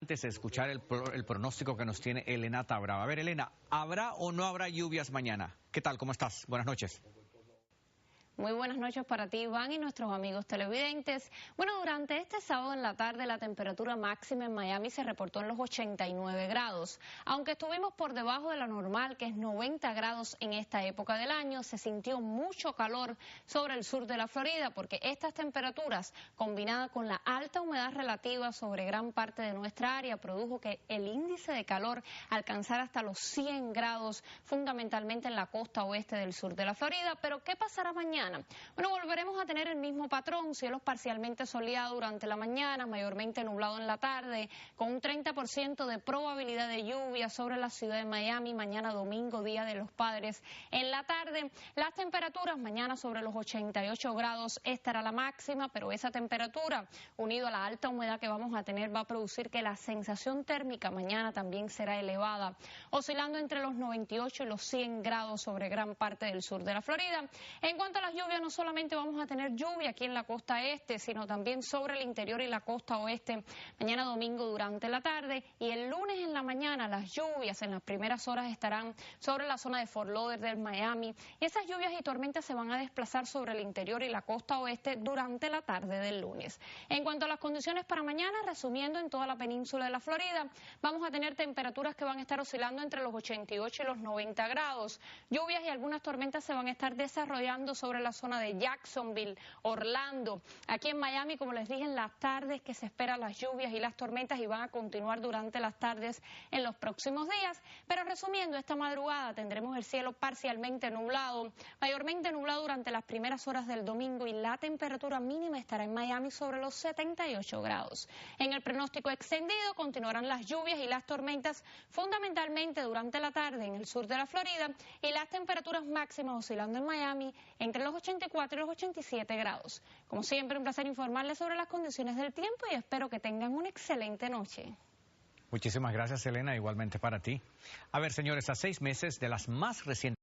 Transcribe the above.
Antes de escuchar el pronóstico que nos tiene Elena Tabrava. A ver, Elena, ¿habrá o no habrá lluvias mañana? ¿Qué tal? ¿Cómo estás? Buenas noches. Muy buenas noches para ti, Iván, y nuestros amigos televidentes. Bueno, durante este sábado en la tarde la temperatura máxima en Miami se reportó en los 89 grados. Aunque estuvimos por debajo de la normal, que es 90 grados en esta época del año, se sintió mucho calor sobre el sur de la Florida porque estas temperaturas, combinadas con la alta humedad relativa sobre gran parte de nuestra área, produjo que el índice de calor alcanzara hasta los 100 grados, fundamentalmente en la costa oeste del sur de la Florida. Pero ¿qué pasará mañana? Bueno, volveremos a tener el mismo patrón, cielos parcialmente soleados durante la mañana, mayormente nublado en la tarde, con un 30% de probabilidad de lluvia sobre la ciudad de Miami, mañana domingo, Día de los Padres. En la tarde, las temperaturas mañana sobre los 88 grados estará la máxima, pero esa temperatura, unido a la alta humedad que vamos a tener, va a producir que la sensación térmica mañana también será elevada, oscilando entre los 98 y los 100 grados sobre gran parte del sur de la Florida. En cuanto a las lluvias, no solamente vamos a tener lluvia aquí en la costa este, sino también sobre el interior y la costa oeste mañana domingo durante la tarde, y el lunes en la mañana las lluvias en las primeras horas estarán sobre la zona de Fort Lauderdale, Miami, y esas lluvias y tormentas se van a desplazar sobre el interior y la costa oeste durante la tarde del lunes. En cuanto a las condiciones para mañana, resumiendo, en toda la península de la Florida vamos a tener temperaturas que van a estar oscilando entre los 88 y los 90 grados. Lluvias y algunas tormentas se van a estar desarrollando sobre la zona de Jacksonville, Orlando. Aquí en Miami, como les dije, en las tardes que se esperan las lluvias y las tormentas, y van a continuar durante las tardes en los próximos días. Pero resumiendo, esta madrugada tendremos el cielo parcialmente nublado, mayormente nublado durante las primeras horas del domingo, y la temperatura mínima estará en Miami sobre los 78 grados. En el pronóstico extendido continuarán las lluvias y las tormentas fundamentalmente durante la tarde en el sur de la Florida, y las temperaturas máximas oscilando en Miami entre los 84 y los 87 grados. Como siempre, un placer informarles sobre las condiciones del tiempo y espero que tengan una excelente noche. Muchísimas gracias, Elena, igualmente para ti. A ver, señores, a 6 meses de las más recientes